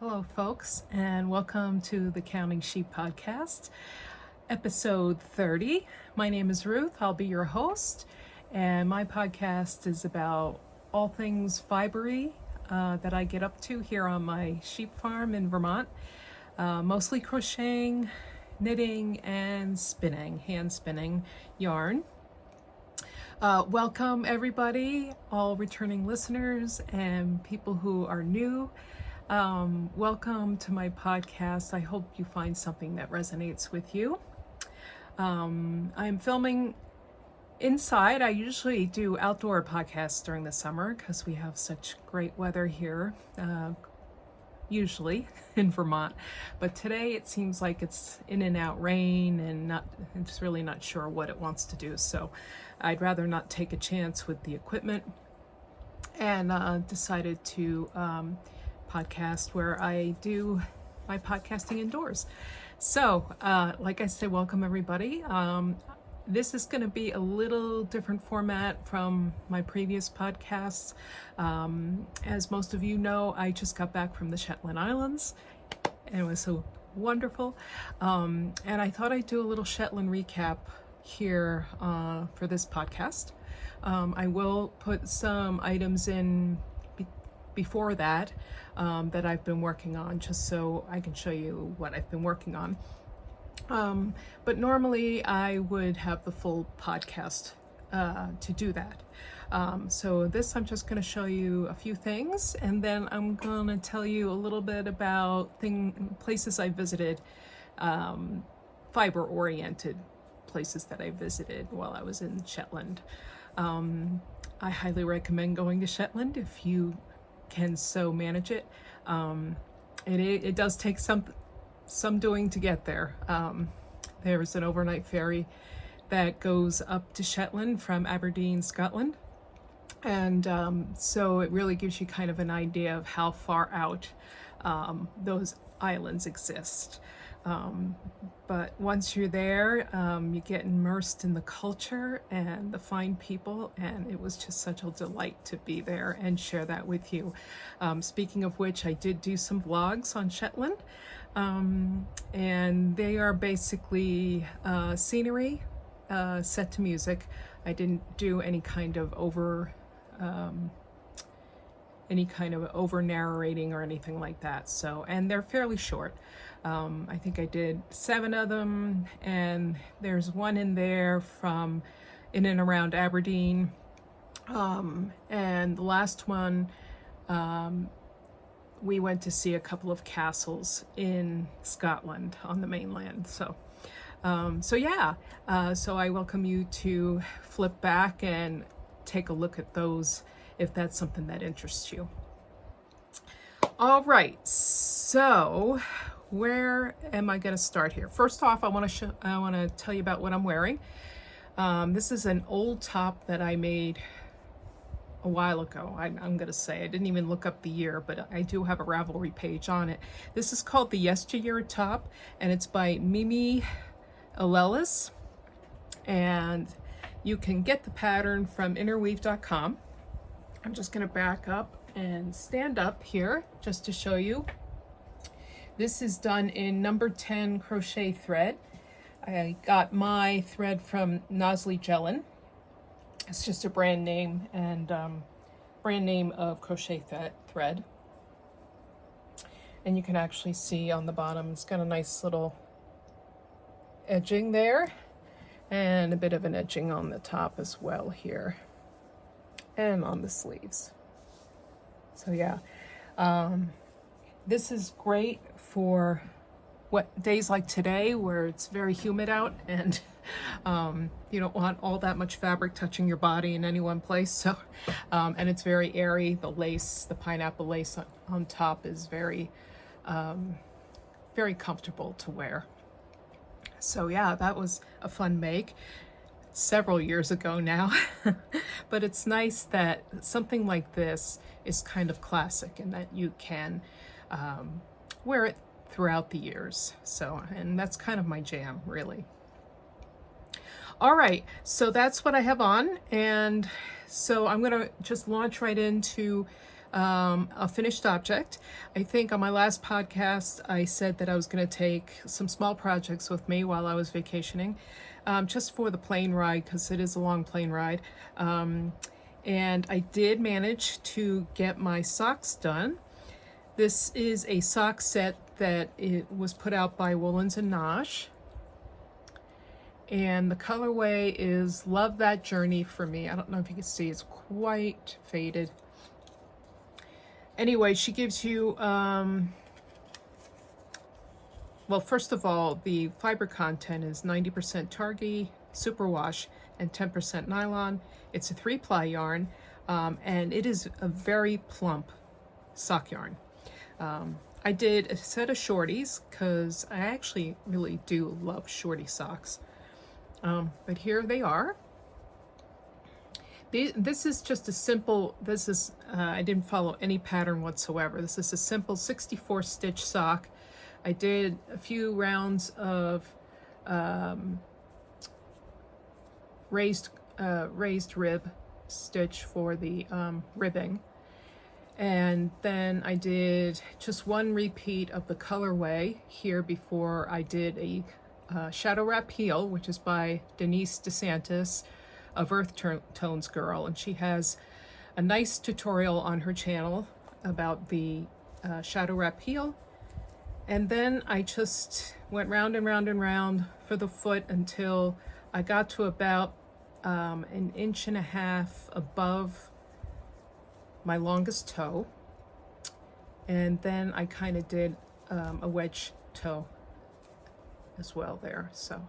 Hello, folks, and welcome to the Counting Sheep podcast, episode 30. My name is Ruth. I'll be your host, and my podcast is about all things fibery that I get up to here on my sheep farm in Vermont, mostly crocheting, knitting, and spinning, hand spinning yarn. Welcome, everybody, all returning listeners and people who are new. Welcome to my podcast. I hope you find something that resonates with you. I'm filming inside. I usually do outdoor podcasts during the summer because we have such great weather here, usually in Vermont. But today it seems like it's in and out rain and it's really not sure what it wants to do. So I'd rather not take a chance with the equipment and decided to podcast where I do my podcasting indoors. So like I said, welcome everybody. This is going to be a little different format from my previous podcasts. As most of you know, I just got back from the Shetland Islands and it was so wonderful. And I thought I'd do a little Shetland recap here for this podcast. I will put some items in before that that I've been working on, just so I can show you what I've been working on. But normally I would have the full podcast to do that. So this, I'm just going to show you a few things, and then I'm going to tell you a little bit about places I visited, fiber-oriented places that I visited while I was in Shetland. I highly recommend going to Shetland if you can so manage it. It does take some doing to get there. There's an overnight ferry that goes up to Shetland from Aberdeen, Scotland, and so it really gives you kind of an idea of how far out those islands exist. But once you're there, you get immersed in the culture and the fine people, and it was just such a delight to be there and share that with you. Speaking of which, I did do some vlogs on Shetland, and they are basically scenery set to music. I didn't do any kind of over narrating or anything like that. So, and they're fairly short. I think I did 7 of them, and there's one in there from in and around Aberdeen. And the last one, we went to see a couple of castles in Scotland on the mainland. So I welcome you to flip back and take a look at those if that's something that interests you. All right, so where am I going to start here? First off, I want to tell you about what I'm wearing. This is an old top that I made a while ago. I'm going to say I didn't even look up the year, but I do have a Ravelry page on it. This is called the Yesteryear Top, and it's by Mimi Alelis, and you can get the pattern from interweave.com. I'm just going to back up and stand up here just to show you. This is done in number 10 crochet thread. I got my thread from Nosley Jellin. It's just a brand name of crochet thread. And you can actually see on the bottom, it's got a nice little edging there and a bit of an edging on the top as well here and on the sleeves. So yeah, this is great for days like today where it's very humid out and you don't want all that much fabric touching your body in any one place. So and it's very airy. The lace, the pineapple lace on top is very very comfortable to wear. So yeah, that was a fun make several years ago now. But it's nice that something like this is kind of classic and that you can wear it throughout the years. So, and that's kind of my jam, really. All right, so that's what I have on, and so I'm gonna just launch right into a finished object. I think on my last podcast, I said that I was going to take some small projects with me while I was vacationing, just for the plane ride, because it is a long plane ride. And I did manage to get my socks done. This is a sock set that it was put out by Woolens and Nosh. And the colorway is Love That Journey for me. I don't know if you can see, it's quite faded. Anyway, she gives you, well, first of all, the fiber content is 90% Targhee, superwash, and 10% nylon. It's a 3-ply yarn, and it is a very plump sock yarn. I did a set of shorties because I actually really do love shorty socks. But here they are. This is just a simple, I didn't follow any pattern whatsoever. This is a simple 64 stitch sock. I did a few rounds of raised rib stitch for the ribbing. And then I did just one repeat of the colorway here before I did a Shadow Wrap Heel, which is by Denise DeSantis of Earth Tones Girl, and she has a nice tutorial on her channel about the Shadow Wrap Heel. And then I just went round and round and round for the foot until I got to about 1.5 inches above my longest toe, and then I kind of did a wedge toe as well there. So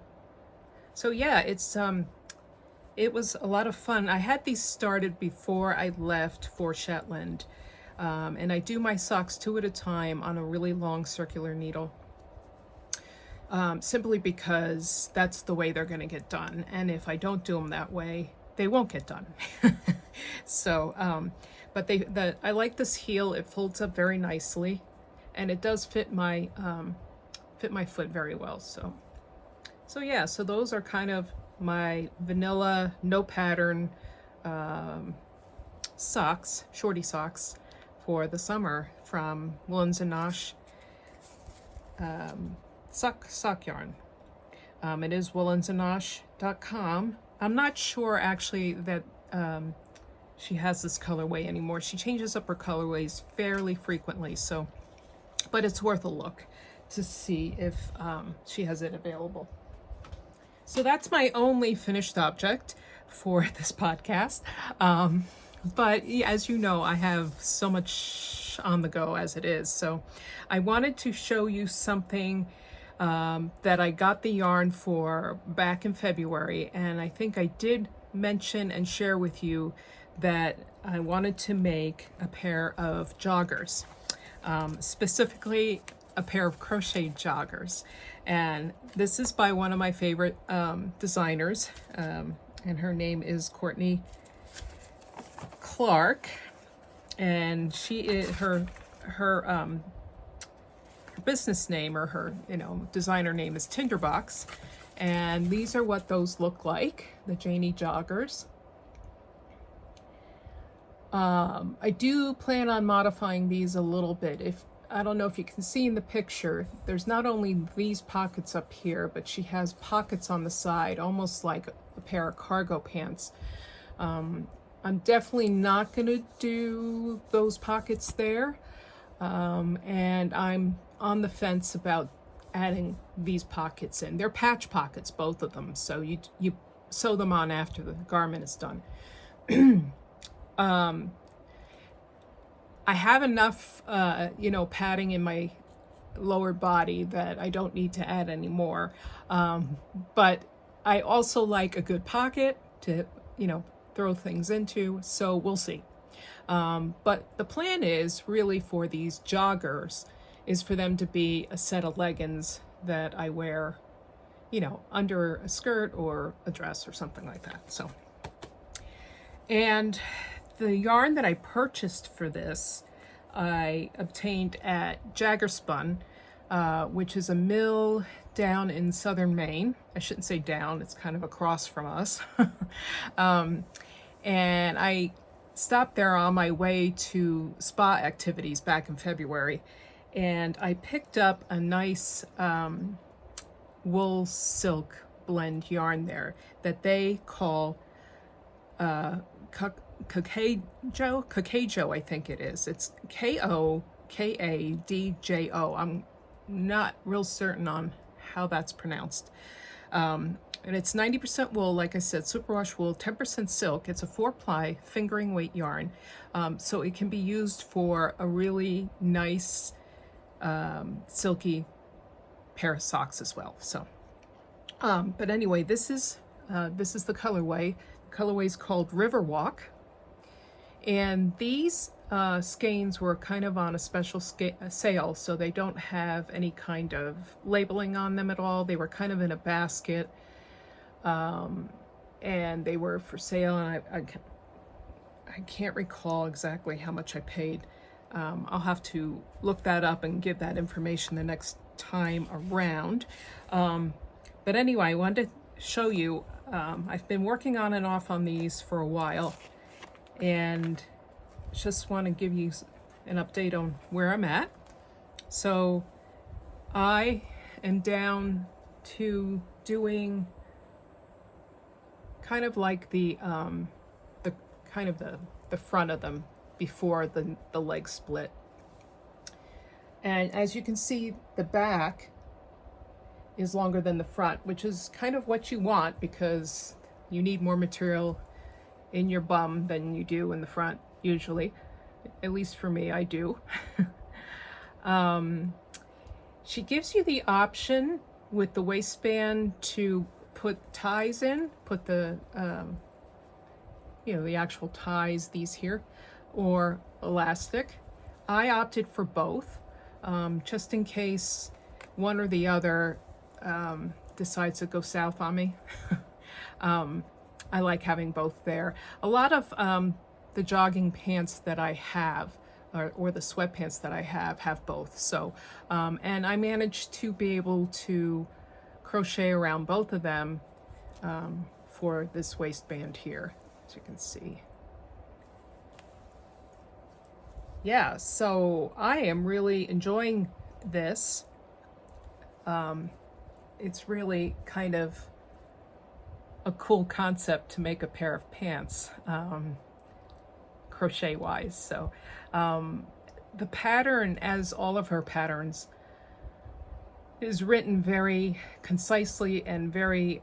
yeah, it was a lot of fun. I had these started before I left for Shetland, and I do my socks 2 at a time on a really long circular needle, simply because that's the way they're going to get done, and if I don't do them that way, they won't get done. So but I like this heel. It folds up very nicely, and it does fit my foot very well. So yeah, so those are kind of my vanilla, no pattern socks, shorty socks for the summer from Woolens and Nosh sock yarn. It is woolensandnosh.com. I'm not sure actually that she has this colorway anymore. She changes up her colorways fairly frequently, so, but it's worth a look to see if she has it available. So that's my only finished object for this podcast. But as you know, I have so much on the go as it is. So I wanted to show you something that I got the yarn for back in February. And I think I did mention and share with you that I wanted to make a pair of joggers, specifically a pair of crochet joggers. And this is by one of my favorite designers, and her name is Courtney Clark, and she is her business name, or her designer name, is Tinderbox, and these are what those look like, the Janie joggers. I do plan on modifying these a little bit. I don't know if you can see in the picture, there's not only these pockets up here, but she has pockets on the side, almost like a pair of cargo pants. I'm definitely not going to do those pockets there, and I'm on the fence about adding these pockets in. They're patch pockets, both of them, so you sew them on after the garment is done. I have enough, padding in my lower body that I don't need to add any more. But I also like a good pocket to, throw things into, so we'll see. But the plan is really for these joggers is for them to be a set of leggings that I wear, under a skirt or a dress or something like that. So, and the yarn that I purchased for this, I obtained at Jaggerspun, which is a mill down in southern Maine. I shouldn't say down, it's kind of across from us. And I stopped there on my way to spa activities back in February, and I picked up a nice wool silk blend yarn there that they call Kokadjo, I think it is. It's Kokadjo. I'm not real certain on how that's pronounced. And it's 90% wool, like I said, superwash wool, 10% silk. It's a 4-ply fingering weight yarn. So it can be used for a really nice silky pair of socks as well. So, but anyway, this is the colorway. The colorway is called Riverwalk. And these skeins were kind of on a special sale, so they don't have any kind of labeling on them at all. They were kind of in a basket, and they were for sale, and I can't recall exactly how much I paid. I'll have to look that up and give that information the next time around. But anyway, I wanted to show you, I've been working on and off on these for a while, and just want to give you an update on where I'm at. So I am down to doing kind of like the front of them before the leg split. And as you can see, the back is longer than the front, which is kind of what you want because you need more material in your bum than you do in the front, usually. At least for me, I do. She gives you the option with the waistband to put ties in, put the the actual ties, these here, or elastic. I opted for both, just in case one or the other decides to go south on me. I like having both there. A lot of the jogging pants that I have, or the sweatpants that I have both. So, and I managed to be able to crochet around both of them for this waistband here, as you can see. Yeah, so I am really enjoying this. It's really kind of a cool concept to make a pair of pants, crochet wise. So the pattern, as all of her patterns, is written very concisely and very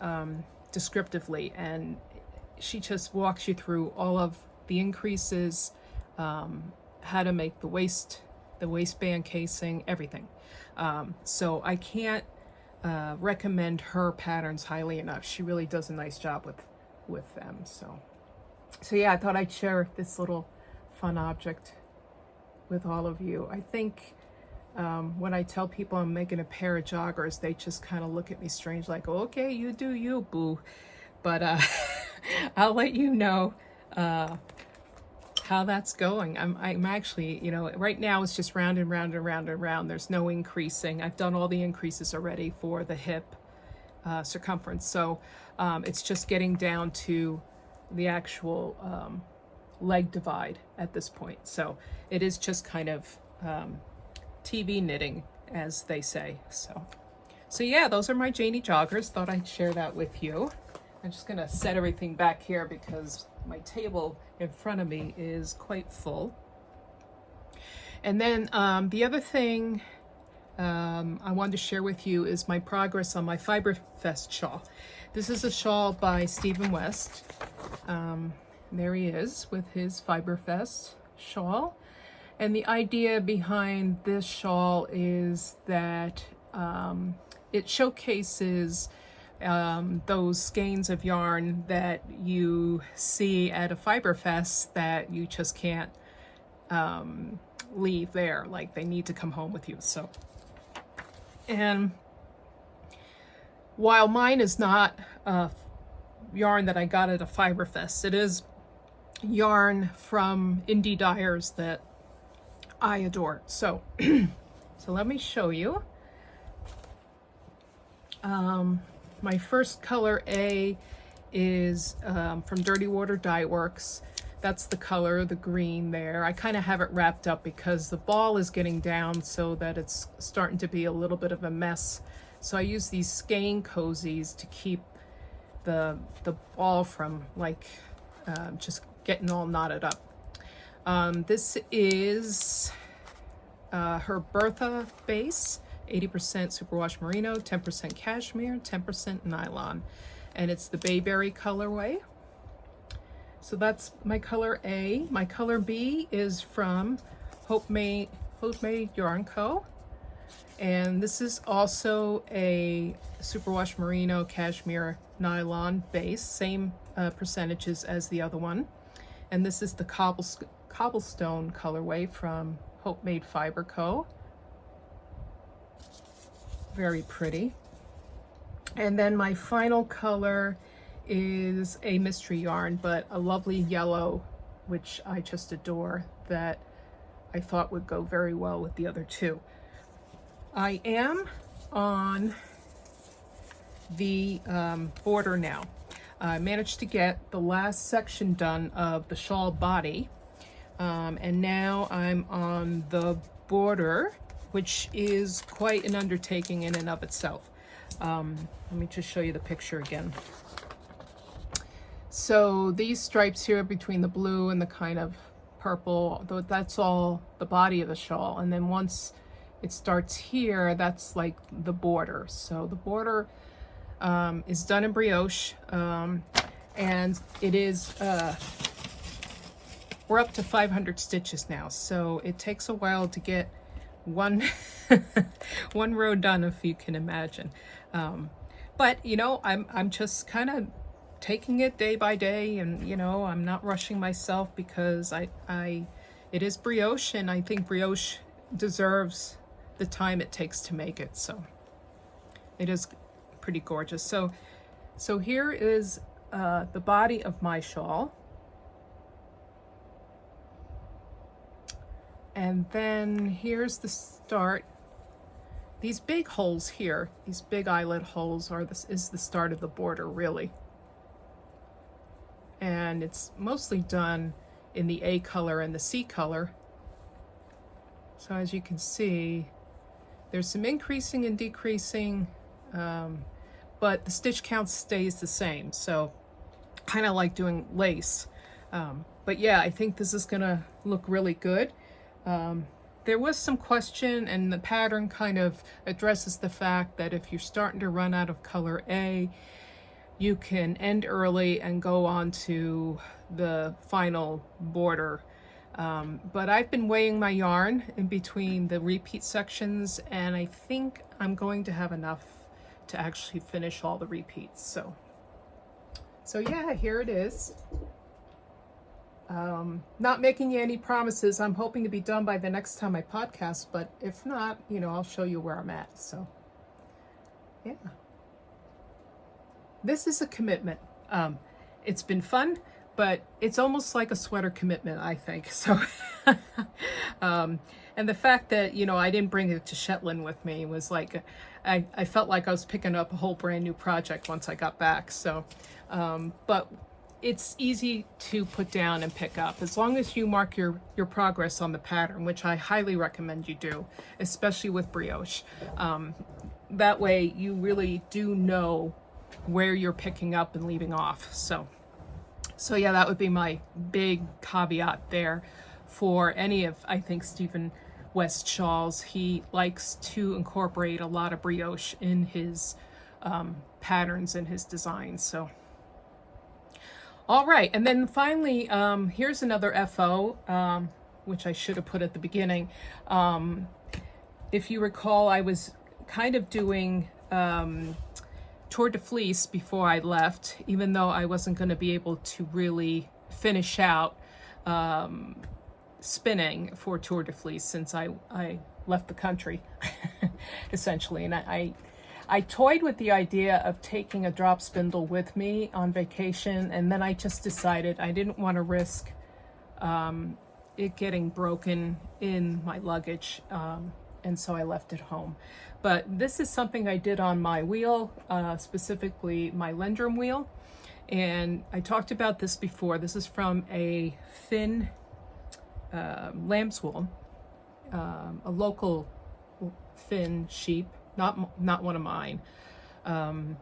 descriptively, and she just walks you through all of the increases, how to make the waistband casing, everything. So I can't recommend her patterns highly enough. She really does a nice job with them. So yeah, I thought I'd share this little fun object with all of you. I think when I tell people I'm making a pair of joggers, they just kind of look at me strange, like, okay, you do you, boo. But I'll let you know how that's going. I'm actually, right now it's just round and round and round and round. There's no increasing. I've done all the increases already for the hip circumference. So it's just getting down to the actual leg divide at this point. So it is just kind of TV knitting, as they say. So yeah, those are my Janie joggers. Thought I'd share that with you. I'm just gonna set everything back here because my table in front of me is quite full. And then the other thing I wanted to share with you is my progress on my Fiberfest shawl. This is a shawl by Stephen West. There he is with his Fiberfest shawl. And the idea behind this shawl is that it showcases those skeins of yarn that you see at a Fiberfest that you just can't leave there, like they need to come home with you. So, and while mine is not yarn that I got at a Fiberfest, it is yarn from indie dyers that I adore. So so let me show you. My first color A is from Dirty Water Dye Works. that's the color, the green there. I kind of have it wrapped up because the ball is getting down so that it's starting to be a little bit of a mess. So I use these skein cozies to keep the ball from like just getting all knotted up. This is her Bertha base, 80% superwash merino, 10% cashmere, 10% nylon, and it's the Bayberry colorway. So that's my color A. My color B is from Hope Made Yarn Co. And this is also a superwash merino, cashmere, nylon base, same percentages as the other one. And this is the cobblestone colorway from Hope Made Fiber Co. Very pretty. And then my final color is a mystery yarn, but a lovely yellow, which I just adore, that I thought would go very well with the other two. I am on the border now. I managed to get the last section done of the shawl body, and now I'm on the border, which is quite an undertaking in and of itself. Let me just show you the picture again. So these stripes here between the blue and the kind of purple, that's all the body of the shawl. And then once it starts here, that's like the border. So the border is done in brioche, and it is, we're up to 500 stitches now. So it takes a while to get one row done, if you can imagine. But you know, I'm just kind of taking it day by day, and you know, I'm not rushing myself because it is brioche, and I think brioche deserves the time it takes to make it. So it is pretty gorgeous. So here is the body of my shawl, and then here's the start. These big holes here, these big eyelet holes, is the start of the border, really. And it's mostly done in the A color and the C color. So as you can see, there's some increasing and decreasing, but the stitch count stays the same. So kind of like doing lace. But yeah, I think this is gonna look really good. There was some question, and the pattern kind of addresses the fact that if you're starting to run out of color A, you can end early and go on to the final border. But I've been weighing my yarn in between the repeat sections, and I think I'm going to have enough to actually finish all the repeats. So yeah, here it is. Not making you any promises. I'm hoping to be done by the next time I podcast, but if not, you know, I'll show you where I'm at. So yeah, this is a commitment. It's been fun, but it's almost like a sweater commitment, I think. So and the fact that, you know, I didn't bring it to Shetland with me was like, I felt like I was picking up a whole brand new project once I got back. So but it's easy to put down and pick up as long as you mark your progress on the pattern, which I highly recommend you do, especially with brioche. That way you really do know where you're picking up and leaving off. So yeah, that would be my big caveat there for any of, I think, Stephen West shawls. He likes to incorporate a lot of brioche in his patterns and his designs. So all right, and then finally, here's another FO, which I should have put at the beginning. If you recall, I was kind of doing Tour de Fleece before I left, even though I wasn't going to be able to really finish out spinning for Tour de Fleece since I left the country, essentially. And I toyed with the idea of taking a drop spindle with me on vacation, and then I just decided I didn't want to risk it getting broken in my luggage, and so I left it home. But this is something I did on my wheel, specifically my Lendrum wheel, And I talked about this before. This is from a thin lamb's wool, a local thin sheep, not one of mine. And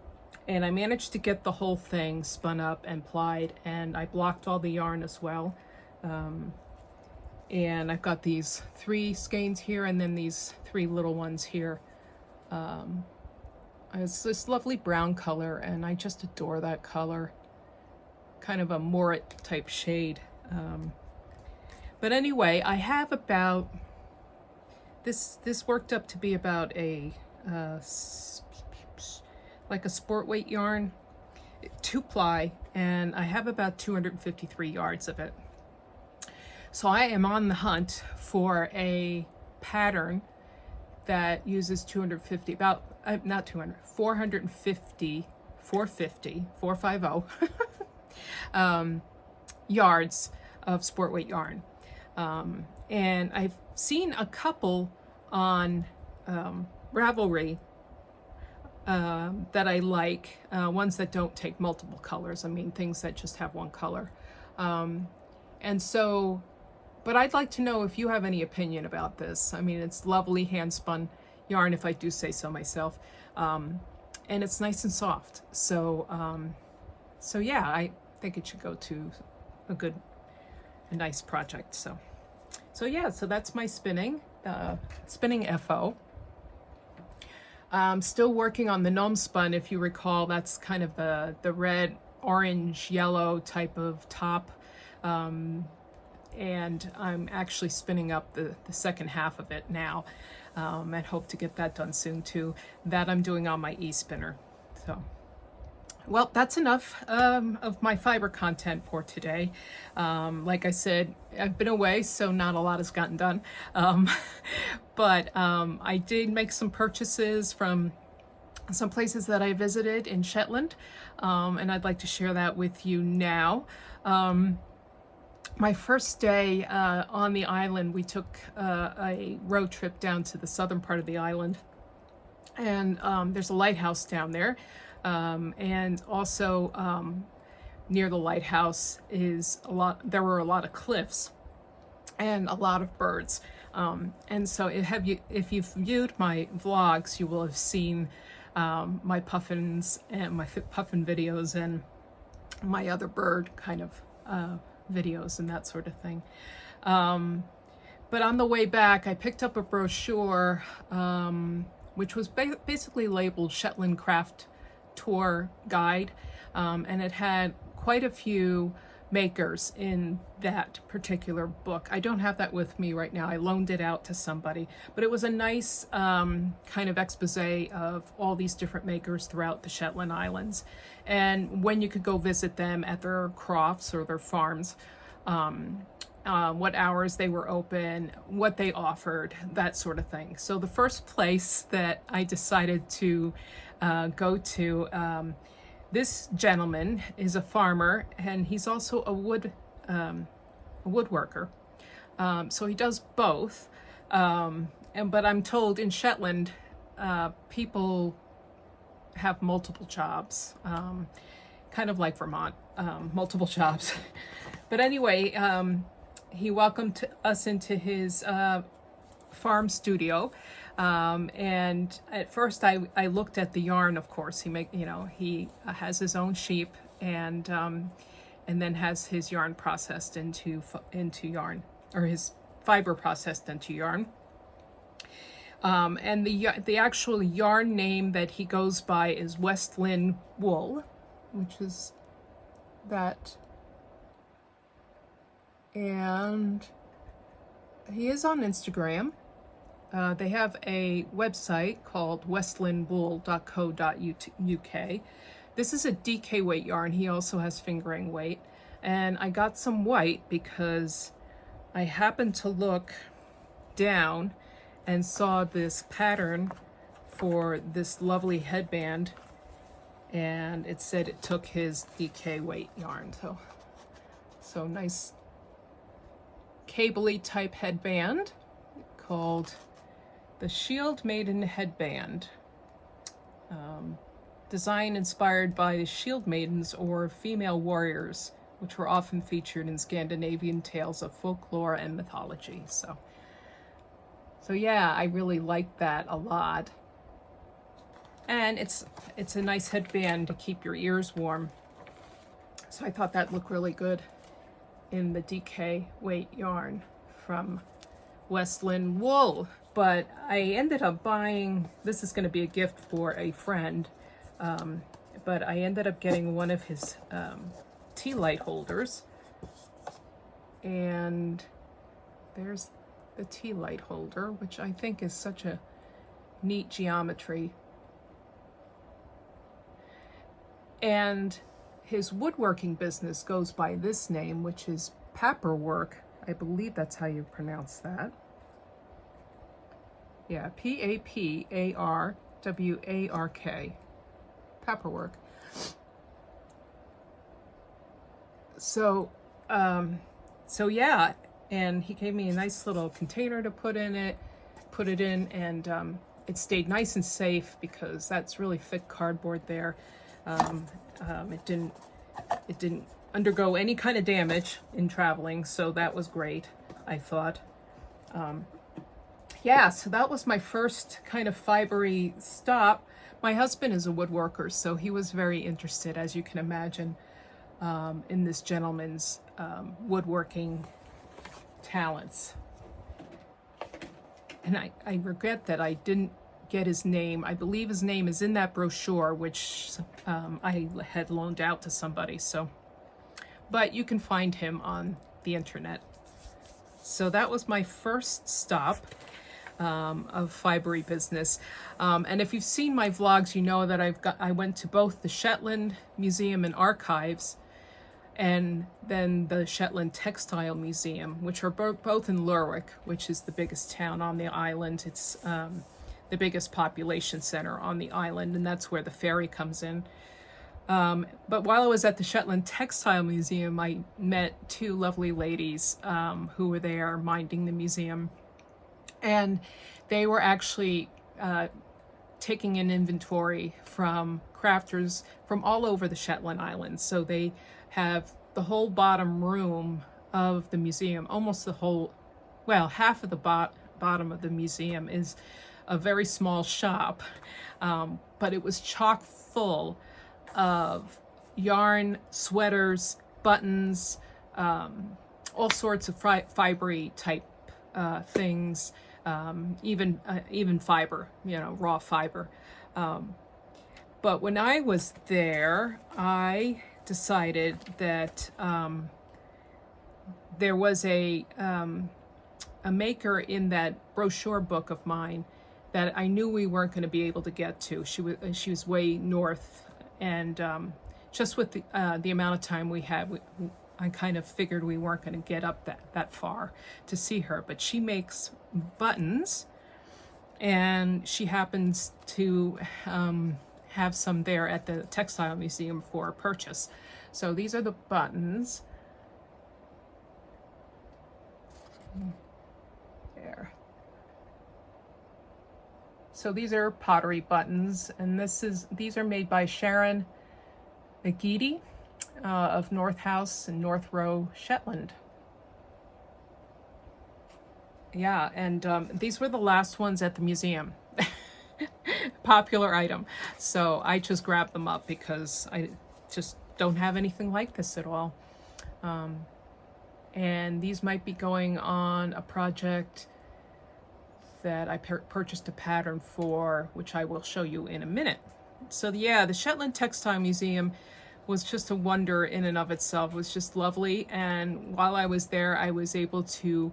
I managed to get the whole thing spun up and plied, and I blocked all the yarn as well. And I've got these 3 skeins here and then these 3 little ones here. It's this lovely brown color, and I just adore that color. Kind of a Morit type shade. But anyway, I have about, this worked up to be about a, like a sport weight yarn, 2-ply, and I have about 253 yards of it. So I am on the hunt for a pattern that uses 450 yards of sport weight yarn. And I've seen a couple on Ravelry that I like, ones that don't take multiple colors. I mean, things that just have one color. And so, but I'd like to know if you have any opinion about this. I mean, it's lovely hand-spun yarn, if I do say so myself. And it's nice and soft. So, so yeah, I think it should go to a nice project. So yeah, so that's my spinning FO. I'm still working on the gnome spun. If you recall, that's kind of the red, orange, yellow type of top. And I'm actually spinning up the second half of it now, and hope to get that done soon too. That I'm doing on my e-spinner. So, well, that's enough of my fiber content for today. Like I said, I've been away, so not a lot has gotten done. But I did make some purchases from some places that I visited in Shetland, and I'd like to share that with you now. My first day on the island, we took a road trip down to the southern part of the island, and there's a lighthouse down there, and also near the lighthouse there were a lot of cliffs and a lot of birds, and so if you've viewed my vlogs, you will have seen my puffins and my puffin videos and my other bird kind of videos and that sort of thing. But on the way back, I picked up a brochure which was basically labeled Shetland Craft Tour Guide, and it had quite a few makers in that particular book. I don't have that with me right now. I loaned it out to somebody, but it was a nice kind of expose of all these different makers throughout the Shetland Islands, and when you could go visit them at their crofts or their farms, what hours they were open, what they offered, that sort of thing. So the first place that I decided to go to, this gentleman is a farmer, and he's also a woodworker. So he does both. But I'm told in Shetland, people have multiple jobs, kind of like Vermont, multiple jobs. But anyway, he welcomed us into his farm studio. And at first I looked at the yarn. Of course, he has his own sheep, and then has his yarn processed into yarn, or his fiber processed into yarn. And the actual yarn name that he goes by is Westland Wool, which is that. And he is on Instagram. They have a website called westlandwool.co.uk. This is a DK weight yarn. He also has fingering weight. And I got some white because I happened to look down and saw this pattern for this lovely headband, and it said it took his DK weight yarn. So nice cable-y type headband called the Shield Maiden Headband. design inspired by the shield maidens or female warriors, which were often featured in Scandinavian tales of folklore and mythology. So yeah, I really like that a lot. And it's a nice headband to keep your ears warm. So I thought that looked really good in the DK weight yarn from Westland Wool. But I ended up buying, this is going to be a gift for a friend, but I ended up getting one of his tea light holders. And there's the tea light holder, which I think is such a neat geometry. And his woodworking business goes by this name, which is Paperwork. I believe that's how you pronounce that. Yeah, Paparwark. Paperwork. So yeah, and he gave me a nice little container to put it in, and it stayed nice and safe because that's really thick cardboard there. It didn't undergo any kind of damage in traveling, so that was great, I thought. Yeah, so that was my first kind of fibery stop. My husband is a woodworker, so he was very interested, as you can imagine, in this gentleman's woodworking talents. And I regret that I didn't get his name. I believe his name is in that brochure, which I had loaned out to somebody. So, but you can find him on the internet. So that was my first stop of fibery business. And if you've seen my vlogs, you know that I went to both the Shetland Museum and Archives and then the Shetland Textile Museum, which are both in Lerwick, which is the biggest town on the island. It's the biggest population center on the island, and that's where the ferry comes in. But while I was at the Shetland Textile Museum, I met two lovely ladies who were there minding the museum. And they were actually taking an inventory from crafters from all over the Shetland Islands. So they have the whole bottom room of the museum, almost the whole, well, half of the bottom of the museum is a very small shop, but it was chock full of yarn, sweaters, buttons, all sorts of fibery type things, even fiber, raw fiber. But when I was there, I decided that there was a maker in that brochure book of mine that I knew we weren't going to be able to get to. She was way north, and just with the amount of time we had, I kind of figured we weren't going to get up that far to see her. But she makes buttons, and she happens to have some there at the Textile Museum for purchase. So these are the buttons. There. So these are pottery buttons, and these are made by Sharon McGeady of North House in North Row, Shetland. Yeah, and these were the last ones at the museum. Popular item. So I just grabbed them up because I just don't have anything like this at all. And these might be going on a project that I purchased a pattern for, which I will show you in a minute. So yeah, the Shetland Textile Museum was just a wonder in and of itself. It was just lovely. And while I was there, I was able to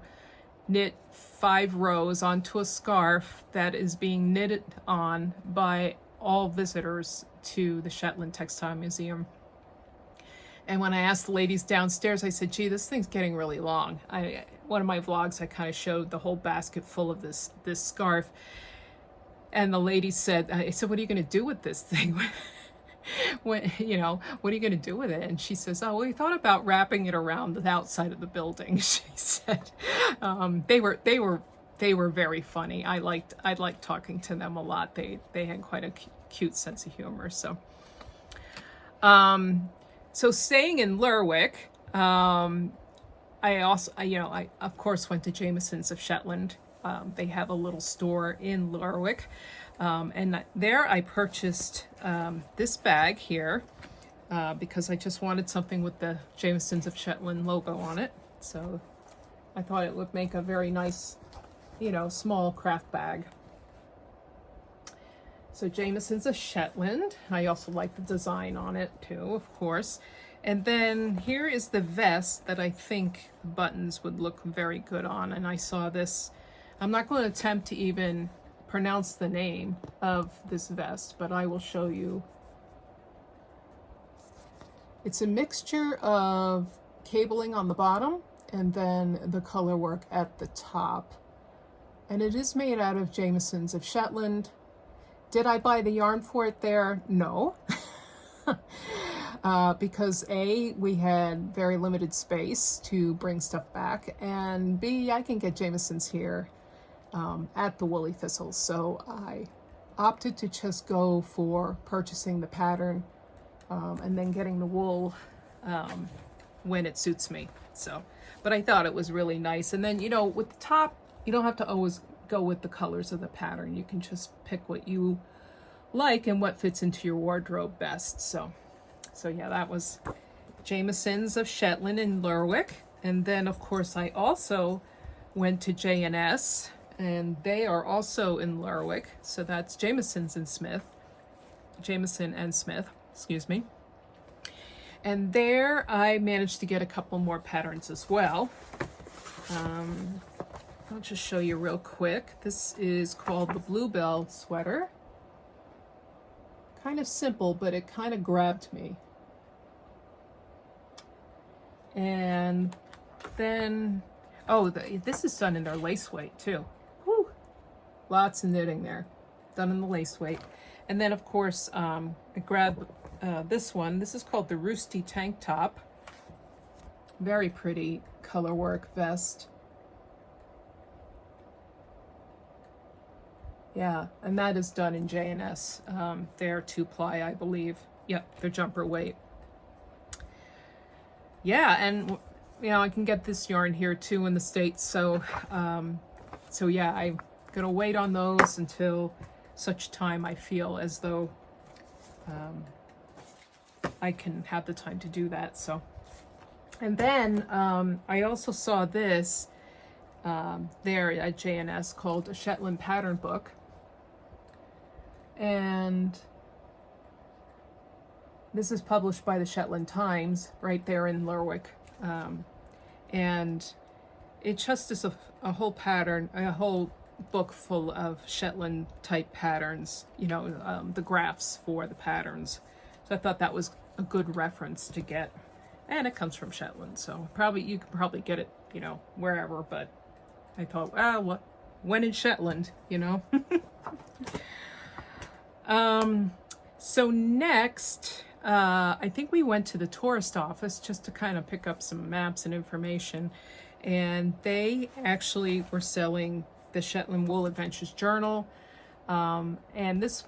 knit 5 rows onto a scarf that is being knitted on by all visitors to the Shetland Textile Museum. And when I asked the ladies downstairs, I said, gee, this thing's getting really long. One of my vlogs, I kind of showed the whole basket full of this scarf. And the lady said, I said, what are you going to do with this thing? What are you going to do with it? And she says, oh, we thought about wrapping it around the outside of the building. She said, they were very funny. I liked talking to them a lot. They had quite cute sense of humor. So, so staying in Lerwick, I also, I of course went to Jameson's of Shetland. They have a little store in Lerwick. And there I purchased this bag here because I just wanted something with the Jameson's of Shetland logo on it. So I thought it would make a very nice, small craft bag. So Jameson's of Shetland. I also like the design on it too, of course. And then here is the vest that I think the buttons would look very good on. And I saw this. I'm not going to attempt to even pronounce the name of this vest, but I will show you. It's a mixture of cabling on the bottom and then the color work at the top. And it is made out of Jameson's of Shetland. Did I buy the yarn for it there? No. Because A, we had very limited space to bring stuff back, and B, I can get Jameson's here at the Woolly Thistles. So I opted to just go for purchasing the pattern and then getting the wool when it suits me. So, but I thought it was really nice. And then, with the top, you don't have to always go with the colors of the pattern. You can just pick what you like and what fits into your wardrobe best. So yeah, that was Jameson's of Shetland in Lerwick. And then of course I also went to J&S, and they are also in Lerwick. So that's Jameson's and Smith. Jameson and Smith, excuse me. And there I managed to get a couple more patterns as well. I'll just show you real quick. This is called the Bluebell sweater. Kind of simple, but it kind of grabbed me. And then, this is done in their lace weight too. Whew. Lots of knitting there, done in the lace weight. And then of course, I grabbed this one. This is called the Roosty Tank Top. Very pretty color work vest. Yeah, and that is done in J&S. They're 2-ply, I believe. Yep, they're jumper weight. Yeah, and I can get this yarn here too in the States. So, yeah, I'm gonna wait on those until such time I feel as though I can have the time to do that. So, and then I also saw this there at J&S called a Shetland pattern book. And this is published by the Shetland Times right there in Lerwick. And it just is a whole pattern, a whole book full of Shetland type patterns, the graphs for the patterns. So I thought that was a good reference to get. And it comes from Shetland, so you could probably get it, wherever, but I thought, when in Shetland, So next, I think we went to the tourist office just to kind of pick up some maps and information, and they actually were selling the Shetland Wool Adventures Journal, and this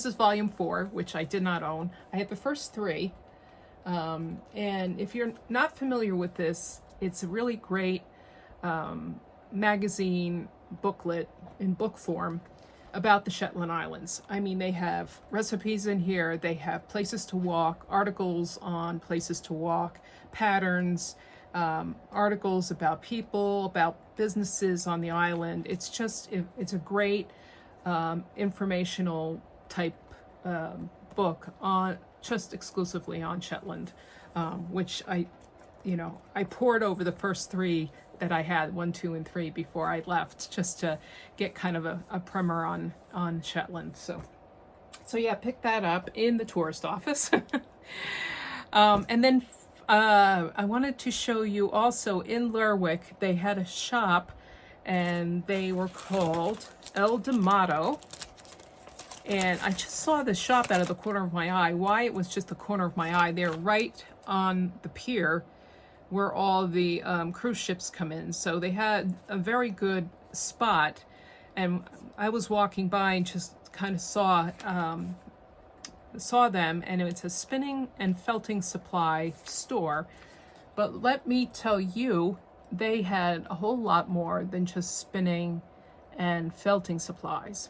is volume 4, which I did not own. I had the first 3, and if you're not familiar with this, it's a really great magazine booklet in book form about the Shetland Islands. I mean, they have recipes in here, they have places to walk, articles on places to walk, patterns, articles about people, about businesses on the island. It's a great informational type book on just exclusively on Shetland, which I poured over the first 3 that I had, 1, 2, and 3 before I left, just to get kind of a primer on Shetland. So yeah, pick that up in the tourist office. And then I wanted to show you also in Lerwick, they had a shop, and they were called El D'Amato. And I just saw the shop out of the corner of my eye. Why it was just the corner of my eye? They're right on the pier where all the cruise ships come in. So they had a very good spot And I was walking by and just kind of saw them, and it's a spinning and felting supply store. But let me tell you, they had a whole lot more than just spinning and felting supplies.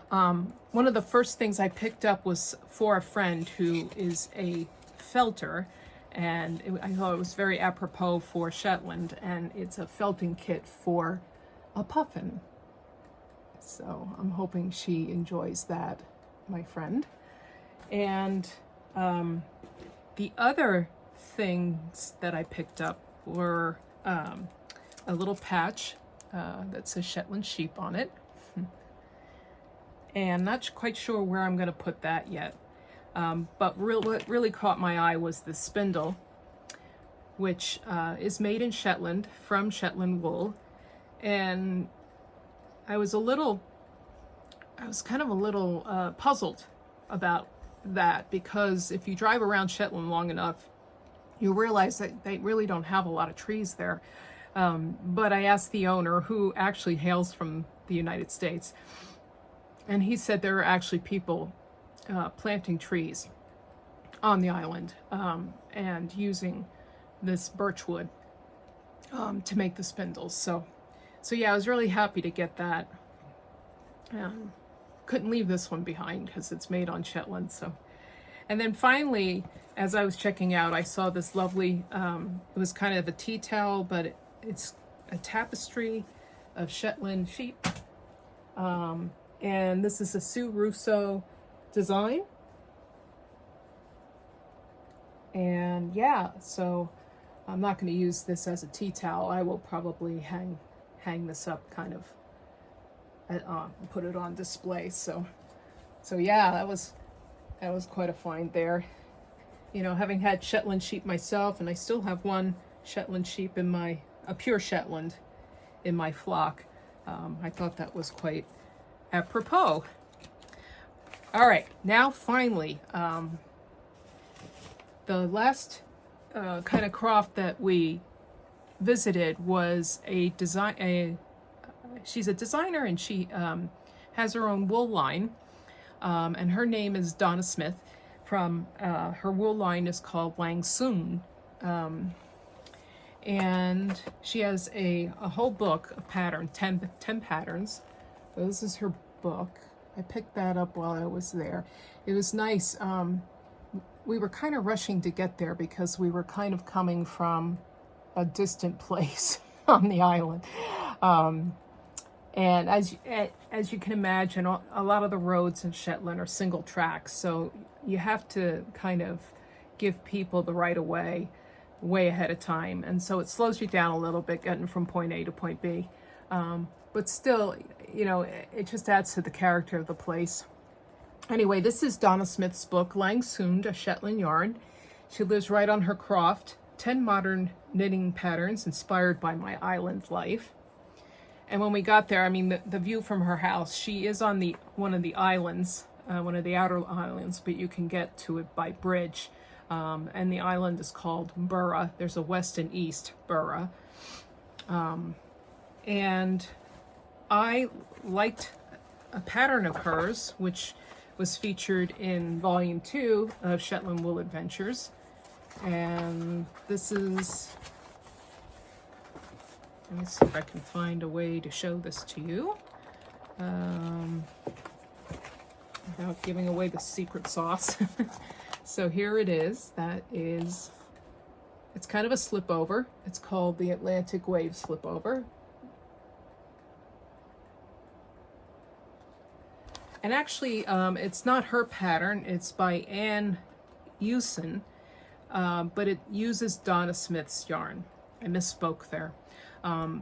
One of the first things I picked up was for a friend who is a felter, and I thought it was very apropos for Shetland, and it's a felting kit for a puffin. So I'm hoping she enjoys that, my friend. And the other things that I picked up were a little patch that says Shetland sheep on it. And not quite sure where I'm going to put that yet. But what really caught my eye was the spindle, which is made in Shetland from Shetland wool. And I was kind of a little puzzled about that, because if you drive around Shetland long enough, you realize that they really don't have a lot of trees there. But I asked the owner, who actually hails from the United States, and he said there are actually people planting trees on the island and using this birch wood to make the spindles. So yeah, I was really happy to get that. Couldn't leave this one behind because it's made on Shetland. So, and then finally, as I was checking out, I saw this lovely, it was kind of a tea towel, but it's a tapestry of Shetland sheep. And this is a Sue Russo design. And yeah, so I'm not going to use this as a tea towel. I will probably hang this up kind of, put it on display. So yeah, that was quite a find there. You know, having had Shetland sheep myself, and I still have one Shetland sheep a pure Shetland in my flock. I thought that was quite apropos. All right, now finally, the last kind of croft that we visited was she's a designer, and she has her own wool line, and her name is Donna Smith. From her wool line is called Langsoon, and she has a whole book of 10 patterns. So this is her book. I picked that up while I was there. It was nice. We were kind of rushing to get there because we were kind of coming from a distant place on the island. And as you can imagine, a lot of the roads in Shetland are single tracks, so you have to kind of give people the right of way ahead of time, and so it slows you down a little bit getting from point A to point B. But still, you know, it just adds to the character of the place. Anyway, this is Donna Smith's book, Langsoon, a Shetland Yarn. She lives right on her croft, 10 modern knitting patterns inspired by my island life. And when we got there, I mean, the view from her house, she is on one of the islands, one of the outer islands, but you can get to it by bridge. And the island is called Burra. There's a west and east Burra. And I liked a pattern of hers, which was featured in volume 2 of Shetland Wool Adventures. And this is, let me see if I can find a way to show this to you without giving away the secret sauce. So here it is. It's kind of a slip over. It's called the Atlantic Wave Slip Over. And actually, it's not her pattern. It's by Anne Hewson, but it uses Donna Smith's yarn. I misspoke there.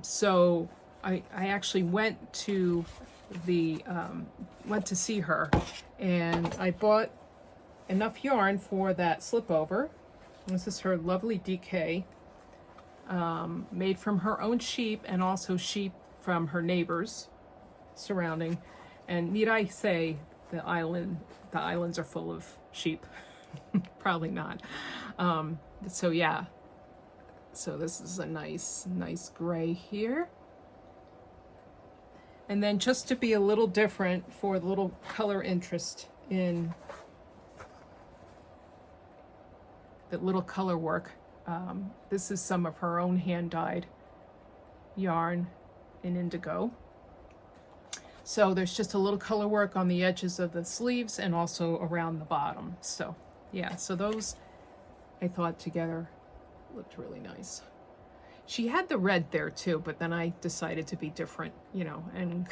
So I actually went to see her, and I bought enough yarn for that slip over. This is her lovely DK, made from her own sheep and also sheep from her neighbors surrounding. And need I say, the islands are full of sheep? Probably not. So yeah. So this is a nice gray here. And then just to be a little different for the little color interest in the little color work, this is some of her own hand-dyed yarn in indigo. So there's just a little color work on the edges of the sleeves and also around the bottom. So yeah, so those I thought together looked really nice. She had the red there too, but then I decided to be different, you know, and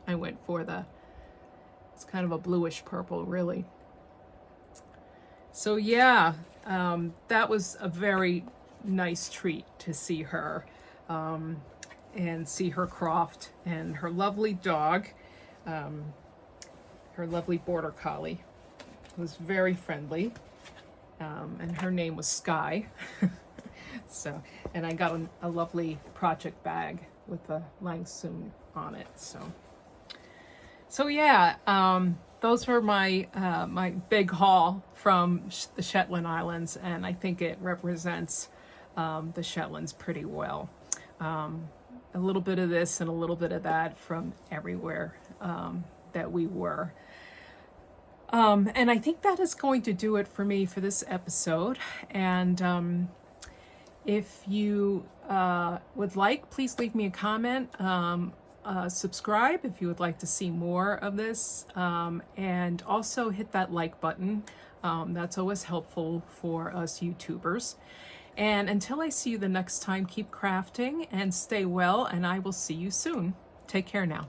I went for it's kind of a bluish purple, really. So yeah, that was a very nice treat to see her and see her croft and her lovely dog, her lovely border collie, was very friendly, and her name was Sky. So, and I got a lovely project bag with a Langston on it. So yeah, those were my my big haul from the Shetland Islands, and I think it represents the Shetlands pretty well. A little bit of this and a little bit of that from everywhere that we were. And I think that is going to do it for me for this episode. And if you would like, please leave me a comment. Subscribe if you would like to see more of this. And also hit that like button. That's always helpful for us YouTubers. And until I see you the next time, keep crafting and stay well, and I will see you soon. Take care now.